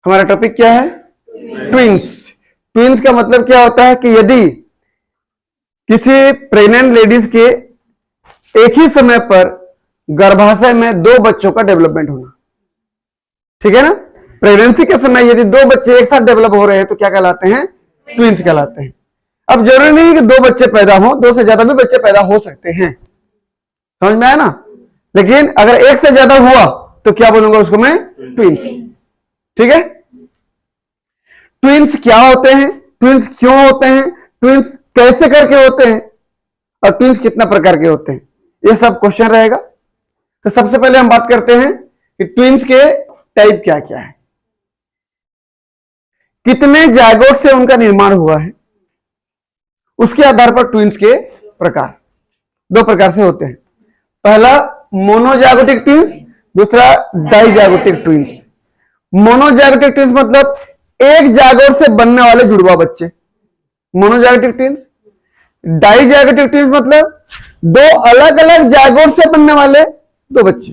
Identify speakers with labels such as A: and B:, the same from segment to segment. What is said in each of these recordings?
A: हमारा टॉपिक क्या है? ट्विंस। ट्विंस का मतलब क्या होता है कि यदि किसी प्रेग्नेंट लेडीज के एक ही समय पर गर्भाशय में दो बच्चों का डेवलपमेंट होना, ठीक है ना। प्रेगनेंसी के समय यदि दो बच्चे एक साथ डेवलप हो रहे हैं तो क्या कहलाते हैं? ट्विंस कहलाते हैं। अब जरूरी नहीं कि दो बच्चे पैदा हो, दो से ज्यादा भी बच्चे पैदा हो सकते हैं, समझ में आया ना। लेकिन अगर एक से ज्यादा हुआ तो क्या बोलूंगा उसको मैं? ट्विंस। ठीक है। ट्विंस क्या होते हैं, ट्विंस क्यों होते हैं, ट्विंस कैसे करके होते हैं, और ट्विंस कितना प्रकार के होते हैं, ये सब क्वेश्चन रहेगा। तो सबसे पहले हम बात करते हैं कि ट्विंस के टाइप क्या क्या है, कितने जायगोट से उनका निर्माण हुआ है, उसके आधार पर ट्विंस के प्रकार दो प्रकार से होते हैं। पहला मोनोजाइगोटिक ट्विंस, दूसरा डाइजाइगोटिक ट्विंस। मोनोजाइगोटिक ट्विंस मतलब एक जायगोट से बनने वाले जुड़वा बच्चे, मोनोजाइगोटिक ट्विंस। डाइजाइगोटिक ट्विंस मतलब दो अलग अलग जायगोट से बनने वाले दो बच्चे,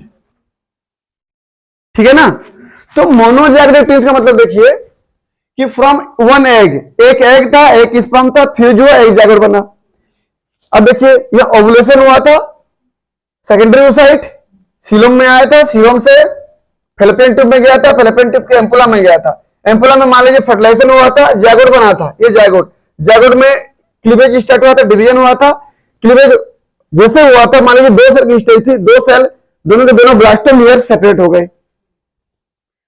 A: ठीक है ना। तो मोनोजाइगोटिक ट्विंस का मतलब देखिए कि फ्रॉम वन एग, एक एग था, एक स्पर्म था, फिर जो एक जायगोट बना। अब देखिए ये ओवुलेशन हुआ था, सेकेंडरी ओसाइट सीलोम में आया था, सीलोम से फेलोपियन ट्यूब में गया था, फेलोपियन ट्यूब के एम्पुला में गया था, एम्पुला में मान लीजिए फर्टिलाइजेशन हुआ था, जायगोट बना था। ये जायगोट, जायगोट में क्लीवेज स्टार्ट हुआ था, डिवीजन हुआ था। क्लीवेज जैसे हुआ था, मान लीजिए दो सेल की स्टेज थी, दो सेल दोनों के दोनों ब्लास्टोमियर सेपरेट हो गए।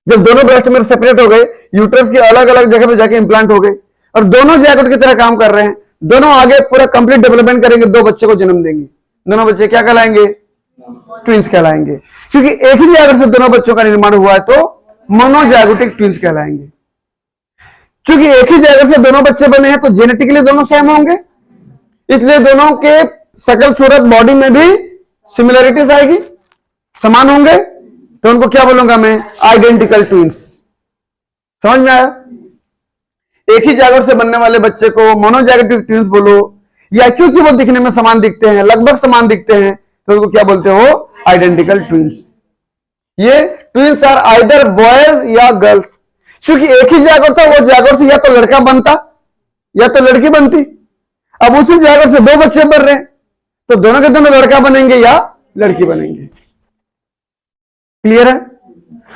A: जब दोनों ब्लास्टोमियर सेपरेट हो गए, यूट्रस के अलग अलग जगह पे जाके इंप्लांट हो गए, और दोनों जायगोट की तरह काम कर रहे हैं। दोनों आगे पूरा कंप्लीट डेवलपमेंट करेंगे, दो बच्चे को जन्म देंगे। दोनों बच्चे क्या कहलाएंगे? ट्विंस कहलाएंगे। क्योंकि एक ही जायगोट से दोनों बच्चों का निर्माण हुआ है तो मोनोजाइगोटिक ट्विंस कहलाएंगे। क्योंकि एक ही जायगोट से दोनों बच्चे बने हैं तो जेनेटिकली दोनों सेम होंगे, इसलिए दोनों के शकल सूरत बॉडी में भी सिमिलरिटीज आएगी, समान होंगे, तो उनको क्या बोलूंगा मैं? Identical twins. समझ में आया? एक ही जायगोट से बनने वाले बच्चे को मोनोजाइगोटिक ट्विंस बोलो, या क्योंकि वो दिखने में समान दिखते हैं, लगभग समान दिखते हैं, तो उनको क्या बोलते हो? Identical twins. ये ट्विंस आर आइदर बॉयज या गर्ल्स। क्योंकि एक ही जायगोट था, वो जायगोट से या तो लड़का बनता या तो लड़की बनती। अब उसी जायगोट से दो बच्चे बन रहे हैं तो दोनों के दोनों लड़का बनेंगे या लड़की बनेंगे। क्लियर है?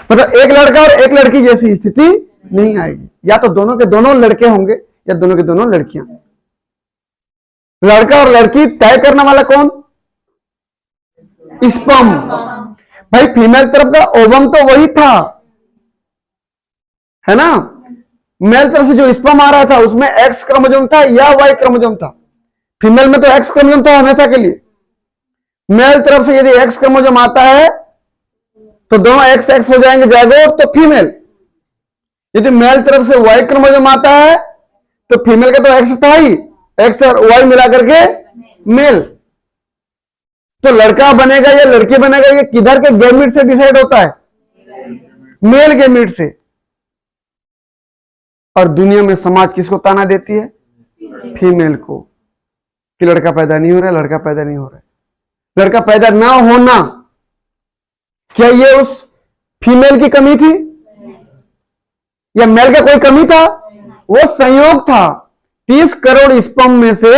A: मतलब एक लड़का और एक लड़की जैसी स्थिति नहीं आएगी, या तो दोनों के दोनों लड़के होंगे या दोनों के दोनों लड़कियां। लड़का और लड़की तय करने वाला कौन? स्पर्म। भाई फीमेल तरफ का ओवम तो वही था, है ना। मेल तरफ से जो स्पर्म आ रहा था उसमें एक्स क्रोमोसोम था या वाई क्रोमोसोम था। फीमेल में तो एक्स क्रोमोसोम था हमेशा के लिए। मेल तरफ से यदि एक्स क्रोमोसोम आता है तो दोनों एक्स एक्स हो जाएंगे जायगोट, तो फीमेल। यदि मेल तरफ से वाई क्रोमोसोम आता है तो फीमेल का तो एक्स था ही, एक्स और वाई मिला करके मेल। तो लड़का बनेगा या लड़की बनेगा ये किधर के गैमीट से डिसाइड होता है? मेल गैमीट से। और दुनिया में समाज किसको ताना देती है? फीमेल को, कि लड़का पैदा नहीं हो रहा है, लड़का पैदा नहीं हो रहा है। लड़का पैदा ना होना क्या ये उस फीमेल की कमी थी या मेल का कोई कमी था? वो संयोग था। 30 करोड़ स्पर्म में से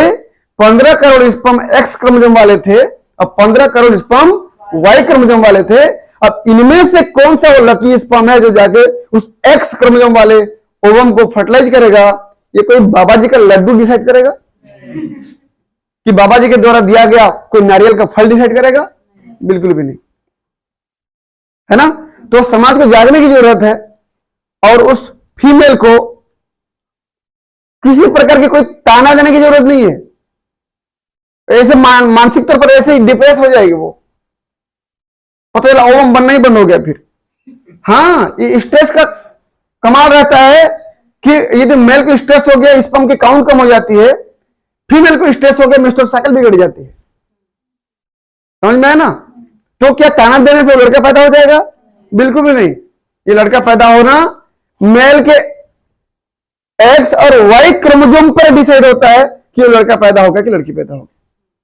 A: 15 करोड़ स्पर्म एक्स क्रोमोसोम वाले थे और 15 करोड़ स्पर्म वाई क्रोमोसोम वाले थे। अब इनमें से कौन सा वो लकी स्पर्म है जो जाके उस एक्स क्रोमोसोम वाले ओवम को फर्टिलाइज करेगा? ये कोई बाबा जी का लड्डू डिसाइड करेगा कि बाबा जी के द्वारा दिया गया कोई नारियल का फल डिसाइड करेगा? बिल्कुल भी नहीं, है ना। तो समाज को जागने की जरूरत है और उस फीमेल को किसी प्रकार की कोई ताना देने की जरूरत नहीं है। ऐसे मानसिक तौर पर ऐसे ही डिप्रेस हो जाएगी वो, पता चला ओवम बनना ही बंद हो गया फिर। हाँ, ये स्ट्रेस का कमाल रहता है कि यदि मेल को स्ट्रेस हो गया स्पर्म की काउंट कम हो जाती है, फीमेल को स्ट्रेस हो गया मेंस्ट्रुअल साइकिल बिगड़ जाती है। समझ में है ना। तो क्या ताना देने से लड़का पैदा हो जाएगा? बिल्कुल भी नहीं। ये लड़का पैदा होना मेल के एक्स और वाई क्रोमोसोम पर डिसाइड होता है कि वो लड़का पैदा होगा कि लड़की पैदा होगी।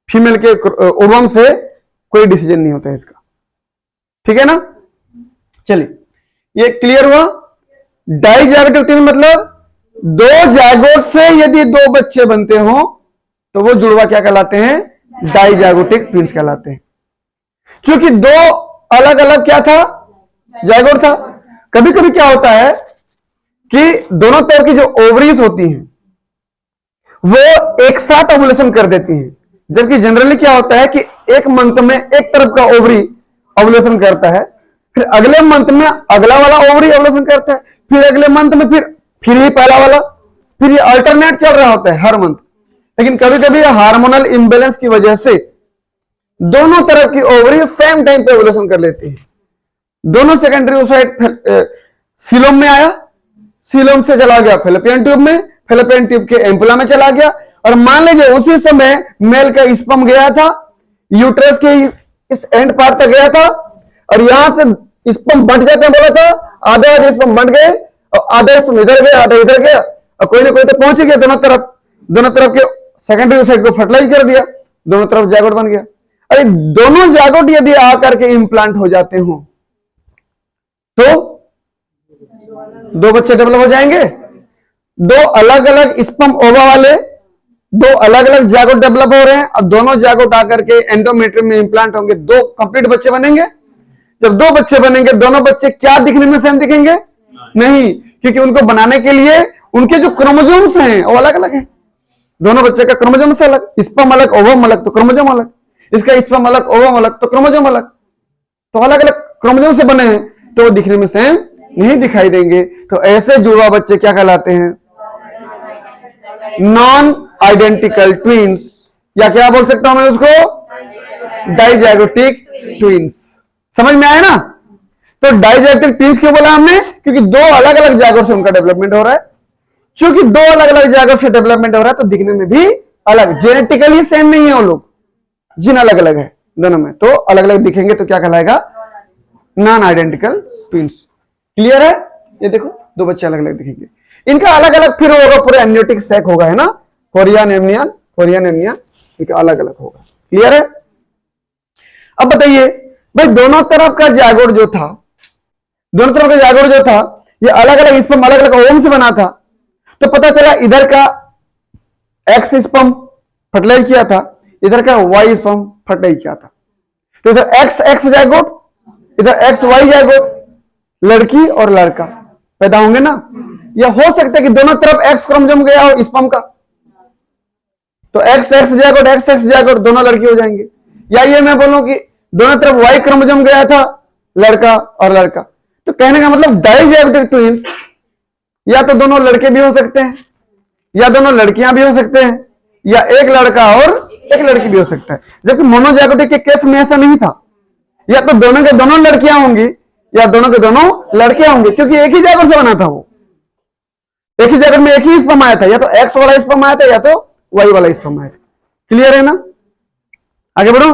A: फीमेल के ओवम से कोई डिसीजन नहीं होता है इसका, ठीक है ना। चलिए, ये क्लियर हुआ। डाइजैगोटिक ट्विन मतलब दो जायगोट से यदि दो बच्चे बनते हो तो वो जुड़वा क्या कहलाते हैं? डाइजैगोटिक ट्विंस कहलाते हैं। क्योंकि दो अलग अलग क्या था? जायगोट था। कभी कभी क्या होता है कि दोनों तरफ की जो ओवरीज होती हैं वो एक साथ ओवुलेशन कर देती हैं, जबकि जनरली क्या होता है कि एक मंथ में एक तरफ का ओवरी ओवुलेशन करता है, फिर अगले मंथ में अगला वाला ओवरी ओवुलेशन करता है, फिर अगले मंथ में फिर ही पहला वाला, फिर ये अल्टरनेट चल रहा होता है हर मंथ। लेकिन कभी कभी हार्मोनल इंबैलेंस की वजह से दोनों तरफ की ओवरी सेम टाइम पे ओवुलेशन कर लेती है। दोनों सेकेंडरी ओसाइट सीलोम में आया, सीलोम से चला गया फैलोपियन ट्यूब में, फैलोपियन ट्यूब के एम्पुला में चला गया, और मान लीजिए उसी समय मेल का स्पर्म गया था यूट्रस के इस एंड पार्ट तक गया था, और यहां से स्पर्म बंट जाते हैं, बोला था आधे आधे स्पर्म बंट गए और आधे स्पर्म इधर गया आधे इधर गया, और कोई ना कोई तो पहुंच गया दोनों तरफ के सेकेंडरी ओसाइट को फर्टिलाइज कर दिया, दोनों तरफ जायगोट बन गया। अरे दोनों जायगोट यदि आकर के इंप्लांट हो जाते हो तो दो बच्चे डेवलप हो जाएंगे। दो अलग अलग स्पर्म ओवा वाले दो अलग अलग जायगोट डेवलप हो रहे हैं, और दोनों जायगोट आकर के एंडोमेट्रियम में इंप्लांट होंगे, दो कंप्लीट बच्चे बनेंगे। जब दो बच्चे बनेंगे, दोनों बच्चे क्या दिखने में सेम दिखेंगे? नहीं, क्योंकि उनको बनाने के लिए उनके जो क्रोमोसोम्स हैं वो अलग अलग हैं। दोनों बच्चे का क्रोमोसोम से अलग, स्पर्म अलग ओवम अलग तो क्रोमोसोम अलग, इसका स्पर्म अलग ओवम अलग तो क्रोमोसोम अलग, तो अलग अलग क्रोमोसोम से बने हैं, तो वो दिखने में सेम नहीं दिखाई देंगे। तो ऐसे जुड़वा बच्चे क्या कहलाते हैं? नॉन आइडेंटिकल ट्विंस, या क्या बोल सकता हूं मैं उसको? डाइजैगोटिक ट्विंस। समझ में आया ना? तो डाइजैगोटिक ट्विंस क्यों बोला हमने? क्योंकि दो अलग अलग जायगोट से उनका डेवलपमेंट हो रहा है। क्योंकि दो अलग अलग जायगोट से डेवलपमेंट हो रहा है तो दिखने में भी अलग, जेनेटिकली सेम नहीं है वो लोग, जीन अलग अलग है दोनों में, तो अलग अलग दिखेंगे, तो क्या कहलाएगा? Non identical twins. क्लियर है? ये देखो दो बच्चे अलग अलग दिखेंगे, इनका अलग अलग फिर होगा, पूरे एम्नियोटिक सैक होगा, है ना, कोरियन एमनियन, इनका अलग अलग होगा। क्लियर है? अब बताइए भाई, दोनों तरफ का जायगोट जो था, दोनों तरफ का जायगोट जो था ये अलग अलग स्पर्म अलग अलग ओवम से बना था, तो पता चला इधर का एक्स स्पर्म फर्टिलाइज किया था, इधर का वाई स्पर्म फर्टिलाइज किया था, तो इधर एक्स एक्स जायगोट, इधर एक्स वाई जायगोट, लड़की और लड़का पैदा होंगे ना। या हो सकता है कि दोनों तरफ एक्स क्रोमोसोम गया हो स्पर्म का, तो एक्स एक्स जायगोट दोनों लड़की हो जाएंगे। या ये मैं बोलूं कि दोनों तरफ वाई क्रोमोसोम गया था, लड़का और लड़का, तो कहने का मतलब डाइजैगोटिक ट्विंस या तो दोनों लड़के भी हो सकते हैं, या दोनों लड़कियां भी हो सकते हैं, या एक लड़का और एक लड़की भी हो सकता है। जबकि मोनोजाइगोटिक के केस में ऐसा नहीं था, या तो दोनों के दोनों लड़कियां होंगी या दोनों के दोनों लड़कियां होंगी, क्योंकि एक ही जायगोट से बना था वो, एक ही जायगोट में एक ही स्पर्म आया था, या तो एक्स वाला स्पर्म आया था या तो वाई वाला स्पर्म आया था। क्लियर है ना? आगे बढ़ो।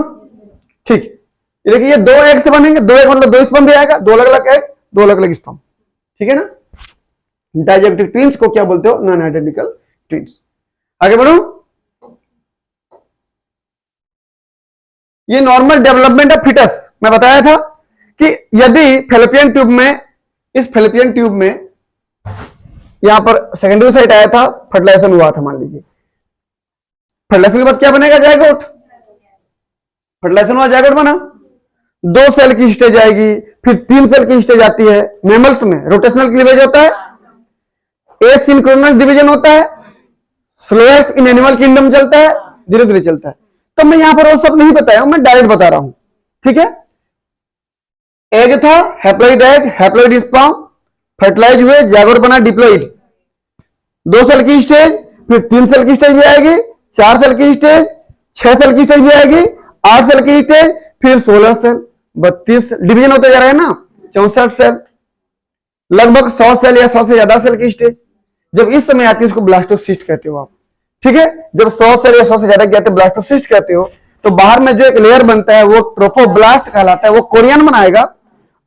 A: ठीक, ये देखिए ये दो एग से बनेंगे, दो एग मतलब दो स्पर्म भी आएगा, दो अलग अलग एग दो अलग अलग स्पर्म, ठीक है ना। डाइजैगोटिक ट्विंस को क्या बोलते हो? Non identical twins. आगे बढ़ो। ये नॉर्मल डेवलपमेंट ऑफ फिटस मैं बताया था कि यदि फैलोपियन ट्यूब में, इस फैलोपियन ट्यूब में यहां पर सेकेंडरी साइट आया था, फर्टिलाइजेशन हुआ था, मान लीजिए फर्टिलाइजेशन के बाद क्या बनेगा? जायगोट। फर्टिलाइजेशन हुआ, जायगोट बना, दो सेल की स्टेज आएगी, फिर तीन सेल की स्टेज आती है। मैमल्स में रोटेशनल क्लीवेज होता है, एसिंक्रोनस डिवीजन होता है, स्लोएस्ट इन एनिमल किंगडम चलता है, धीरे धीरे चलता है। तो मैं यहां पर वो सब नहीं बताया हूं, मैं डायरेक्ट बता रहा हूं, ठीक है। एग था, haploid egg, haploid sperm, fertilize हुए, जायगोट बना, डिप्लॉइड, दो सेल की स्टेज, फिर तीन सेल की स्टेज भी आएगी, चार सेल की स्टेज, छह सेल की स्टेज भी आएगी, 8 सेल की स्टेज, फिर 16 सेल, 32 डिवीजन होते जा रहे हैं ना, 64 सेल, लगभग 100 सेल या 100 से ज्यादा सेल की स्टेज। जब इस समय आती है उसको ब्लास्टोसिस्ट कहते हो आप, ठीक है। जब 100 सेल या 100 से ज्यादा जाते ब्लास्टोसिस्ट कहते हो, तो बाहर में जो एक लेयर बनता है वो ट्रोफोब्लास्ट कहलाता है, वो कोरियन बनाएगा।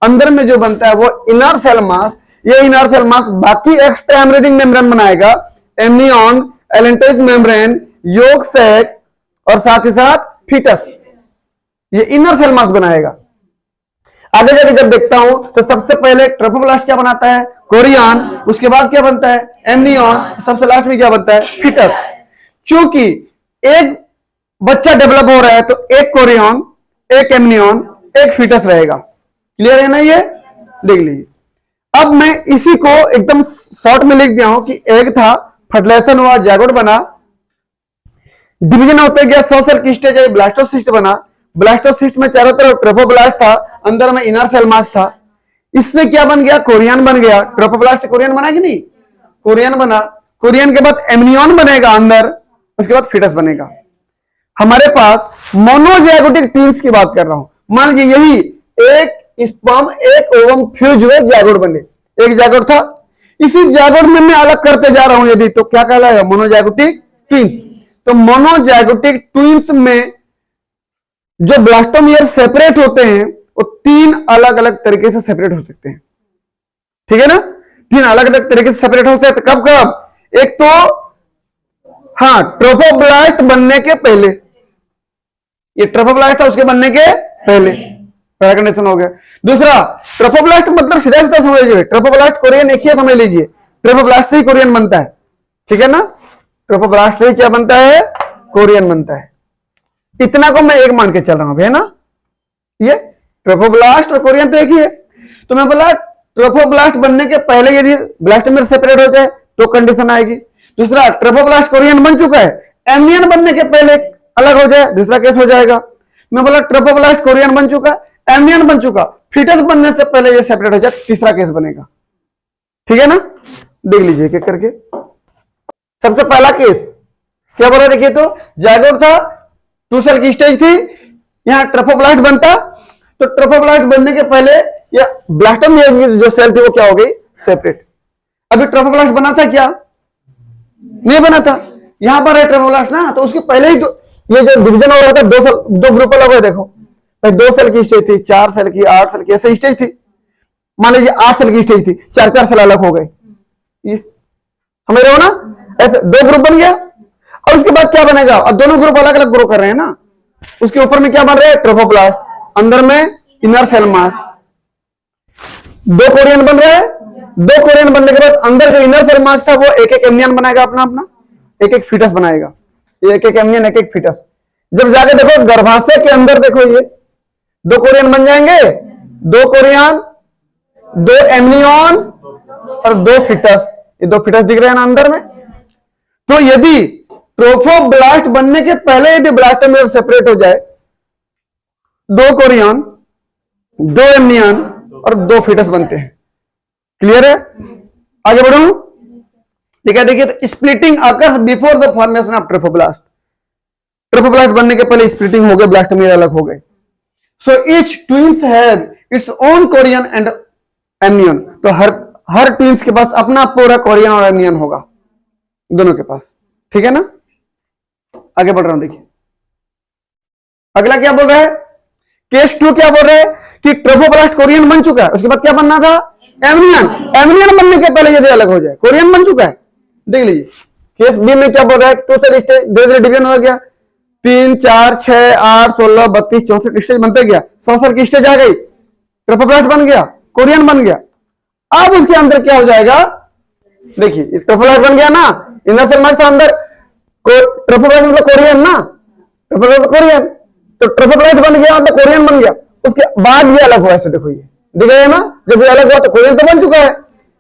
A: अंदर में जो बनता है वो इनर सेल मास, ये इनर सेल मास बाकी एक्स्ट्रा एम्ब्रेनिंग मेम्ब्रेन बनाएगा, amnion, allantoic membrane, yolk sac और साथ ही साथ फीटस, ये इनर सेल मास बनाएगा। आगे जाके जब देखता हूं तो सबसे पहले ट्रोफोब्लास्ट क्या बनाता है, कोरियन, उसके बाद क्या बनता है, एमनियन, सबसे लास्ट में क्या बनता है, फीटस। क्योंकि एक बच्चा डेवलप हो रहा है तो एक कोरियन, एक एमनियन, एक फीटस रहेगा। क्लियर है ना ये, देख लीजिए। अब मैं इसी को एकदम शॉर्ट में लिख दिया हूं कि एग था, फर्टिलाइजेशन हुआ, जायगोट बना, डिवीजन होते गया, 100 सेल की स्टेज आई, ब्लास्टोसिस्ट बना। ब्लास्टोसिस्ट में चारों तरफ ट्रोफोब्लास्ट था, अंदर में इनर सेल मास था। इससे क्या बन गया, कोरियन बन गया। ट्रोफोब्लास्ट कोरियन बना कि नहीं, कोरियन बना। कोरियन के बाद एमनियन बनेगा अंदर, उसके बाद फीटस बनेगा। हमारे पास मोनोजाइगोटिक ट्विंस की बात कर रहा हूं। मान लीजिए यही एक स्पर्म एक ओवम फ्यूज हुए, जायगोट बने। एक जायगोट था, इसी जायगोट में मैं अलग करते जा रहा हूं यदि, तो क्या कहलाएगा, मोनोजाइगोटिक ट्विंस। तो मोनोजाइगोटिक ट्विंस में जो ब्लास्टोमियर सेपरेट होते हैं वो 3 अलग अलग तरीके से सेपरेट हो सकते हैं। ठीक है ना, 3 अलग अलग तरीके से सेपरेट हो सकते हैं। कब कब, एक तो हाँ ट्रोफोब्लास्ट बनने के पहले, ये ट्रोफोब्लास्ट था उसके बनने के पहले, पहला कंडीशन हो गया। दूसरा, ट्रोफोब्लास्ट मतलब सीधा सीधा समझ लीजिए, ट्रोफोब्लास्ट कोरियन एक ही समझ लीजिए, ट्रोफोब्लास्ट से ही कोरियन बनता है। ठीक है ना, ट्रोफोब्लास्ट से ही क्या बनता है, कोरियन बनता है। इतना को मैं एक मान के चल रहा हूं, है ना, ये ट्रोफोब्लास्ट और कोरियन तो एक ही है। तो मैं बोला ट्रोफोब्लास्ट बनने के पहले यदि ब्लास्टोमियर सेपरेट हो जाए तो कंडीशन आएगी। दूसरा, ट्रोफोब्लास्ट कोरियन बन चुका है, एमनियन बनने के पहले अलग हो जाए, दूसरा केस हो जाएगा। मैं बोला ट्रोफोब्लास्ट कोरियन बन चुका, एमनियन बन चुका, फीटस बनने से पहले ये सेपरेट हो जाए, तीसरा केस बनेगा। ठीक है ना, देख लीजिए एक करके। सबसे पहला केस क्या बोला, देखिए तो जायगोट था, 2 सेल की स्टेज थी, यहां ट्रोफोब्लास्ट बनता, तो ट्रोफोब्लास्ट बनने के पहले या ब्लास्टोमियर की जो सेल थी वो क्या हो गई, सेपरेट। अभी ट्रोफोब्लास्ट बना था क्या, नहीं बना था, यहां पर है ट्रोफोब्लास्ट ना, तो उसके पहले ही ये जो डिवीजन हो रहा था, 2 सेल, 2 ग्रुप अलग हुए। देखो 2 सेल की स्टेज थी, 4 सेल की, 8 सेल की, ऐसे स्टेज थी। मान लीजिए 8 सेल की स्टेज थी, 4 सेल अलग हो गए, ये समझ रहे हो ना, ऐसे 2 ग्रुप बन गया। और उसके बाद क्या बनेगा, और दोनों ग्रुप अलग अलग ग्रो कर रहे हैं ना, उसके ऊपर में क्या बन रहा है, ट्रोफोब्लास्ट, अंदर में इनर सेल मास। 2 कोरियन बन रहा है, 2 कोरियन बनने के बाद अंदर जो इनर सेल मास था वो एक एक एमनियन बनाएगा, अपना अपना एक एक फीटस बनाएगा, एक एक एमनियन एक एक फीटस। जब जाके देखो गर्भाशय के अंदर देखो, ये 2 कोरियन बन जाएंगे, 2 कोरियन, 2 एमनियन और 2 फीटस। ये 2 फीटस दिख रहे हैं ना अंदर में। तो यदि ट्रोफोब्लास्ट बनने के पहले यदि ब्लास्टोमियर सेपरेट हो जाए, 2 कोरियन, 2 एमनियन और 2 फीटस बनते हैं। क्लियर है, आगे बढ़ू। ठीक है, देखिए तो splitting occurs before the formation of trophoblast. Trophoblast बनने के पहले स्प्लिटिंग हो गई, ब्लास्टोमियर अलग हो गए। So each twins have its own Korean and amnion. तो हर ट्विंस के पास अपना पूरा कोरियन और एमनियन होगा, दोनों के पास। ठीक है ना, आगे बढ़ रहा हूं, देखिए अगला क्या बोल रहा है, केस 2 क्या बोल रहा है कि ट्रोफोब्लास्ट कोरियन बन चुका है, उसके बाद क्या बनना था, एमनियन। एमनियन बनने के पहले यदि अलग हो जाए, कोरियन बन चुका है। देख लीजिए केस बी में क्या बोल रहा है, 2 सेल स्टेज, धीरे धीरे डिवीजन हो गया, 3, 4, 6, 8, 16, 32, 64 स्टेज बनते गया, 100 सेल की स्टेज आ गई, ट्रोफोब्लास्ट बन गया, कोरियन बन गया। अब उसके अंदर क्या हो जाएगा, देखिए ट्रोफोब्लास्ट बन गया ना, इनर सेल मास था अंदर, ट्रोफोब्लास्ट मतलब कोरियन ना, ट्रोफोब्लास्ट कोरियन, तो ट्रोफोब्लास्ट बन गया मतलब कोरियन बन गया। उसके बाद ये अलग हुआ, ऐसे देखो ये दिख रहा है ना, जब ये अलग हुआ तो कोरियन तो बन चुका है।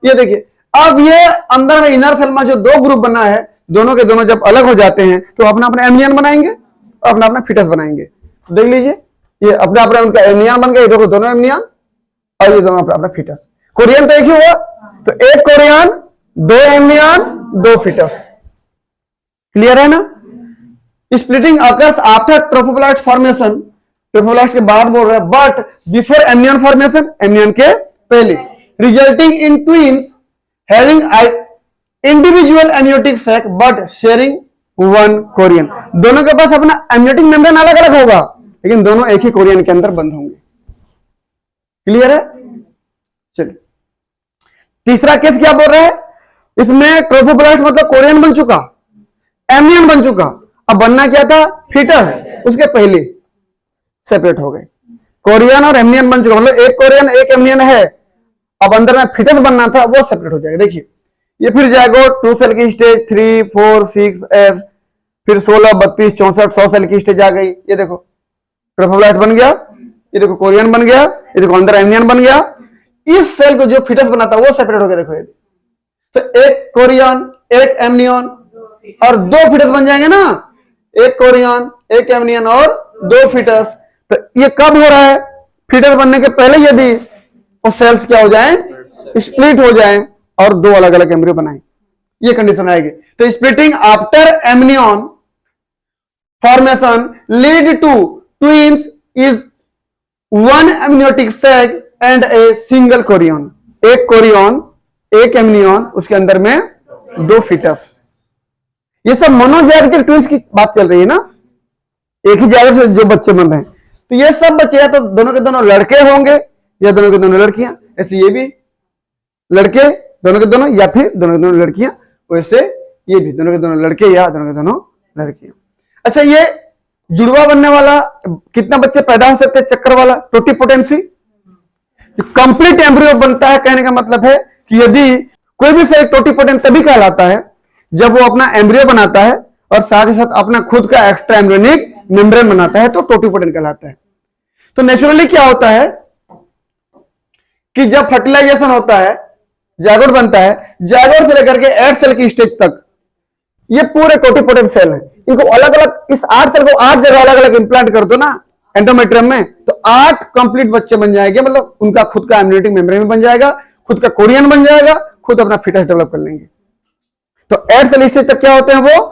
A: ये देखिए अब ये अंदर में इनर सेल में जो 2 ग्रुप बना है, दोनों के दोनों जब अलग हो जाते हैं तो अपना अपना एमनियन बनाएंगे और अपना अपना फीटस बनाएंगे। तो देख लीजिए ये अपना अपना उनका एमनियन बन गया, ये देखो दोनों एमनियन और ये दोनों अपना अपना फीटस। कोरियन तो एक ही हुआ, तो 1 कोरियन, 2 एमनियन, 2 फीटस। क्लियर है ना, splitting occurs after trophoblast formation, trophoblast के बाद बोल रहा है, but before amnion formation, amnion के पहले, resulting in twins having individual amniotic sac but sharing 1 chorion. दोनों के पास अपना एमनियोटिक मेम्ब्रेन अलग अलग होगा, लेकिन दोनों एक ही कोरियन के अंदर बंद होंगे। क्लियर है, चलिए तीसरा केस क्या बोल रहा है, इसमें ट्रोफोब्लास्ट मतलब कोरियन बन चुका, एमनियन बन चुका, अब बनना क्या था, फीटस, उसके पहले सेपरेट हो गए। कोरियन और एमनियन बन चुका, मतलब एक कोरियन एक एमनियन है। अब अंदर में फिटस बनना था, वो सेपरेट हो जाएगा। देखिए ये फिर जाएगोट 2 सेल की स्टेज, 3, 4, 6, 8, फिर 16, 32, 64, 100 सेल की स्टेज आ गई। ये देखो ट्रोफोब्लास्ट बन गया, ये देखो कोरियन बन गया, ये देखो अंदर एमनियन बन गया। इस सेल को जो फिटस बना था वो सेपरेट हो गया। देखो ये तो एक कोरियन एक एमनियन और 2 फिटस बन जाएंगे ना, एक कोरियन एक एमनियन और 2 फिटस। तो ये कब हो रहा है? फिटस बनने के पहले यदि वो सेल्स क्या हो जाएं, स्प्लिट हो जाएं और 2 अलग अलग एम्ब्रियो बनाएं, ये कंडीशन आएगी। तो splitting after amnion formation lead to twins is 1 amniotic sac and a single chorion. एक कोरियन एक एमनियन, उसके अंदर में 2 फिटस। ये सब मोनोजैगेटिक ट्विंस की बात चल रही है ना, एक ही जागर से जो बच्चे बन रहे हैं। तो ये सब बच्चे या तो दोनों के दोनों लड़के होंगे या दोनों के दोनों लड़कियां। ऐसे ये भी लड़के दोनों के दोनों या फिर दोनों के दोनों लड़कियां, वैसे ये भी दोनों के दोनों लड़के या दोनों के दोनों लड़कियां। अच्छा, ये जुड़वा बनने वाला कितना बच्चे पैदा हो सकते हैं? चक्कर वाला टोटीपोटेंसी कंप्लीट एम्ब्रियो बनता है। कहने का मतलब है कि यदि कोई भी सेल टोटीपोटेंट तभी कहलाता है जब वो अपना एम्ब्रियो बनाता है और साथ ही साथ अपना खुद का एक्स्ट्रा एम्ब्रियोनिक मेम्ब्रेन बनाता है, तो टोटीपोटेंट कहलाता है। तो नेचुरली क्या होता है कि जब फर्टिलाइजेशन होता है, जायगोट बनता है, जायगोट से लेकर के 8 सेल की स्टेज तक ये पूरे टोटीपोटेंट सेल हैं। इनको अलग अलग, इस 8 सेल को 8 जगह अलग अलग इंप्लांट कर दो ना एंडोमेट्रियम में, तो 8 कंप्लीट बच्चे बन जाएंगे। मतलब उनका खुद का एम्ब्रियोनिक मेम्ब्रेन बन जाएगा, खुद का कोरियन बन जाएगा, खुद अपना फिटस डेवलप कर लेंगे। तो 8 सेल स्टेज तक क्या होते हैं वो?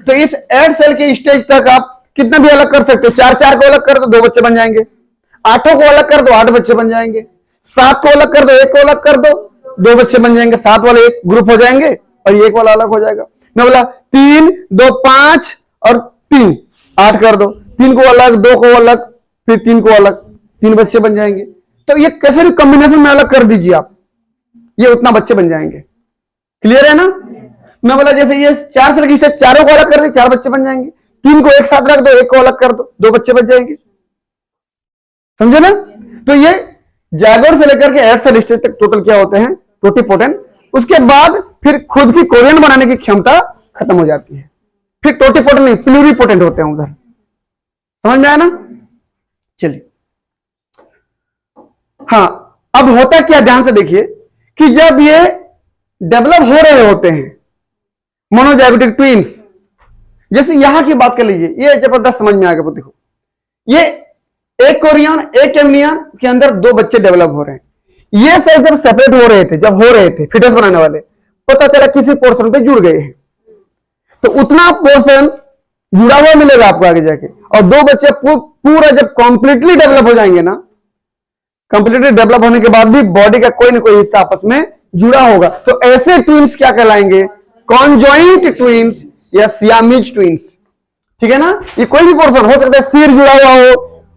A: तो इस 8 सेल के स्टेज तक आप कितना भी अलग कर सकते हो। 4 को अलग कर दो, 2 बच्चे बन जाएंगे। 8 को अलग कर दो, 8 बच्चे बन जाएंगे। 7 को अलग कर दो, 1 को अलग कर दो, 2 बच्चे बन जाएंगे। 7 वाले एक ग्रुप हो जाएंगे और 1 वाला अलग हो जाएगा। मैं बोला 3, 2, 5 और 3, 8 कर दो। 3 को अलग, 2 को अलग, फिर 3 को अलग, 3 बच्चे बन जाएंगे। तो ये कैसे भी कॉम्बिनेशन में अलग कर दीजिए आप, ये उतना बच्चे बन जाएंगे। क्लियर है ना? मैं बोला जैसे ये 4 सेल की स्टेज, 4 को अलग कर दे, 4 बच्चे बन जाएंगे। 3 को एक साथ रख दो, 1 को अलग कर दो, 2 बच्चे बन जाएंगे। समझे ना? तो ये जायगोट से लेकर के 8 सेल स्टेज तक टोटल क्या होते हैं? टोटीपोटेंट। उसके बाद फिर खुद की कोरियन बनाने की क्षमता खत्म हो जाती है। फिर टोटीपोटेंट नहीं, प्लूरीपोटेंट होते हैं उधर। समझ में आया ना? चलिए, हाँ, अब होता क्या, ध्यान से देखिए कि जब ये डेवलप हो रहे होते हैं मोनोजाइगोटिक ट्विंस, जैसे यहां की बात कर लीजिए, ये जबरदस्त समझ में आ गया। देखो, ये एक कोरियन एक एमनियन के अंदर 2 बच्चे डेवलप हो रहे हैं। ये सेल जब सेपरेट हो रहे थे, जब हो रहे थे फिटस बनाने वाले, पता चला किसी पोर्शन पे जुड़ गए हैं, तो उतना पोर्शन जुड़ा हुआ मिलेगा आपको आगे जाके। और 2 बच्चे पूरा जब कंप्लीटली डेवलप हो जाएंगे ना, कंप्लीटली डेवलप होने के बाद भी बॉडी का कोई ना कोई हिस्सा आपस में जुड़ा होगा, तो ऐसे ट्विंस क्या कहलाएंगे? कॉन्जॉइंट ट्विंस या सियामीज ट्विंस। ठीक है ना? ये कोई भी पोर्शन हो सकता है, सिर जुड़ा हुआ हो,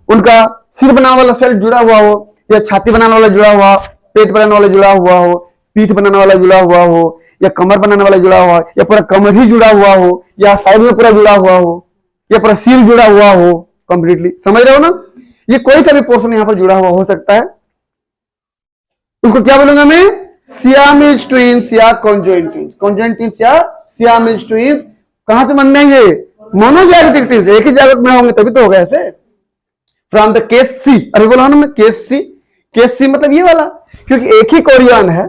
A: उनका सिर बनाने वाला सेल जुड़ा हुआ हो, या छाती बनाने वाला जुड़ा हुआ, पेट बनाने वाला जुड़ा हुआ हो, पीठ बनाने वाला जुड़ा हुआ हो, या कमर बनाने वाला जुड़ा हुआ, या पूरा कमर ही जुड़ा हुआ हो, या साइड में पूरा जुड़ा हुआ हो, या पूरा सिर जुड़ा हुआ हो कंप्लीटली। समझ रहे हो ना? ये कोई सा भी पोर्शन यहां पर जुड़ा हुआ हो सकता है। उसको क्या बोलूंगा मैं? सियामीज ट्विंस या कॉन्जॉइंट ट्विंस। कॉन्जॉइंट ट्विंस या सियामीज ट्विंस कहां से बन जाएंगे? मोनोजाइगोटिक ट्विंस, एक ही जागृत में होंगे तभी तो होगा ऐसे। फ्रॉम द केस सी, अभी बोला ना मैं केस सी। केस सी मतलब ये वाला, क्योंकि एक ही कोरियन है,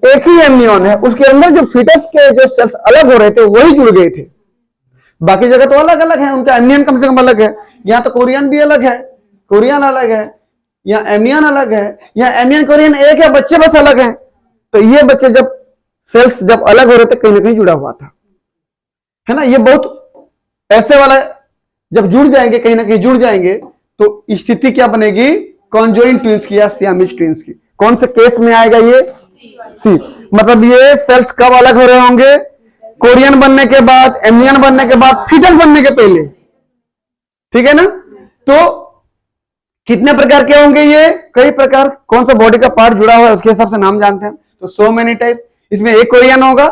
A: एक ही एमनियन है, उसके अंदर जो फिटस के जो सेल्स अलग हो रहे थे वही जुड़ गए थे। बाकी जगह तो अलग अलग है, उनका एमनियन कम से कम अलग है। यहां तो कोरियन भी अलग है, कोरियन अलग है, यहाँ एमनियन अलग है, यहाँ एमनियन कोरियन एक है, बच्चे बस अलग हैं। तो ये बच्चे जब सेल्स जब अलग हो रहे थे, कहीं ना कहीं जुड़ा हुआ था, है ना? ये बहुत ऐसे वाला जब जुड़ जाएंगे, कहीं ना कहीं जुड़ जाएंगे, तो स्थिति क्या बनेगी? कॉन्जॉइंट ट्विंस की या सियामीज ट्विंस की। कौन से केस में आएगा ये? सी। मतलब ये सेल्स कब अलग हो रहे होंगे? कोरियन बनने के बाद, एमनियन बनने के बाद, फिटस बनने के पहले। ठीक है ना? तो कितने प्रकार के होंगे ये? कई प्रकार। कौन सा बॉडी का पार्ट जुड़ा हुआ है उसके हिसाब से नाम जानते हैं। तो सो मेनी टाइप। इसमें एक कोरियन होगा,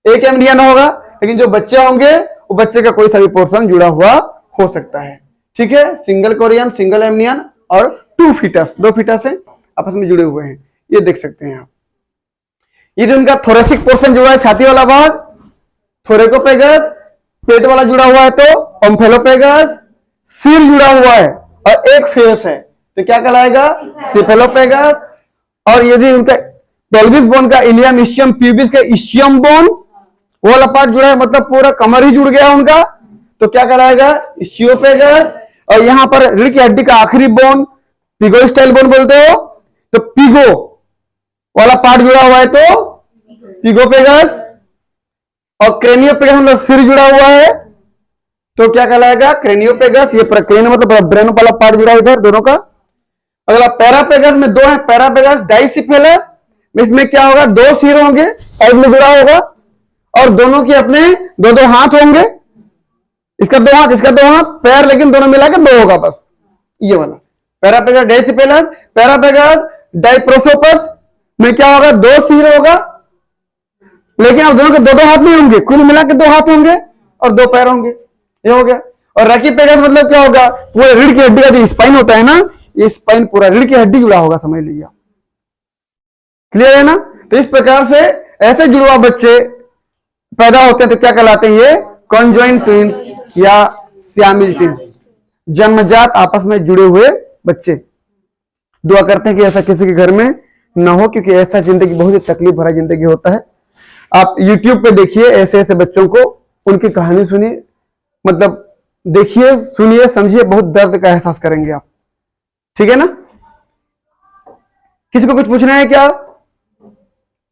A: एक एमनियन होगा, लेकिन जो बच्चे होंगे वो बच्चे का कोई सा भी पोर्शन जुड़ा हुआ हो सकता है। ठीक है, सिंगल कोरियन, सिंगल एमनियन और 2 फीटस, 2 फीटस है आपस में जुड़े हुए हैं, ये देख सकते हैं आप। ये जो उनका थोरेसिक पोर्शन जुड़ा है, छाती वाला भाग, थोरेकोपेगस, पेट वाला जुड़ा हुआ है तो ओम्फेलोपेगस, सिर जुड़ा हुआ है और एक फेस है तो क्या कहलाएगा, सिफेलोपेगस। और यदि उनका पेल्विस बोन का इलियम, इस्चियम, प्यूबिस का इस्चियम बोन वो वाला पार्ट जुड़ा है, मतलब पूरा कमर ही जुड़ गया उनका, तो क्या कहलाएगा, इस्चियोपेगस। और यहां पर रीढ़ की हड्डी का आखिरी बोन, पिगो स्टाइल बोन बोलते हो, तो पिगो वाला पार्ट जुड़ा हुआ है तो पिगोपेगस। और क्रेनियोपेगस मतलब सिर जुड़ा हुआ है तो क्या कहलाएगा, क्रेनियोपेगस। ये क्रेन मतलब ब्रेन वाला पार्ट जुड़ा है इधर दोनों का। अगला पैरापेगस में 2 है, पैरापेगस डाइसिफेलस, इसमें क्या होगा, 2 सिर होंगे, साइड में जुड़ा होगा और दोनों के अपने 2-2 हाथ होंगे, इसका 2 हाथ, इसका 2 हाथ, पैर लेकिन दोनों मिला के 2 होगा बस, ये वाला पैरापेगस डाइसिफेलस। पैरापेगस डाइप्रोसोपस में क्या होगा, 2 सिर होगा लेकिन अब दोनों के 2-2 हाथ नहीं होंगे, कुल मिला के 2 हाथ होंगे और 2 पैर होंगे, ये हो गया। और रैकीपेगस मतलब क्या होगा, वो रीढ़ की हड्डी का जो स्पाइन होता है ना, ये स्पाइन पूरा रीढ़ की हड्डी जुड़ा होगा, समझ लीजिए। क्लियर है ना। तो इस प्रकार से ऐसे जुड़वा बच्चे पैदा होते हैं तो क्या कहलाते हैं, ये कॉन्जॉइंट ट्विंस या सियामीज ट्विंस, जन्मजात आपस में जुड़े हुए बच्चे। दुआ करते हैं कि ऐसा किसी के घर में ना हो, क्योंकि ऐसा जिंदगी बहुत ही तकलीफ भरा जिंदगी होता है। आप YouTube पे देखिए ऐसे ऐसे बच्चों को, उनकी कहानी सुनिए, मतलब देखिए, सुनिए, समझिए, बहुत दर्द का एहसास करेंगे आप। ठीक है ना। किसी को कुछ पूछना है क्या,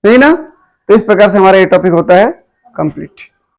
A: नहीं ना, तो इस प्रकार से हमारा ये टॉपिक होता है कंप्लीट।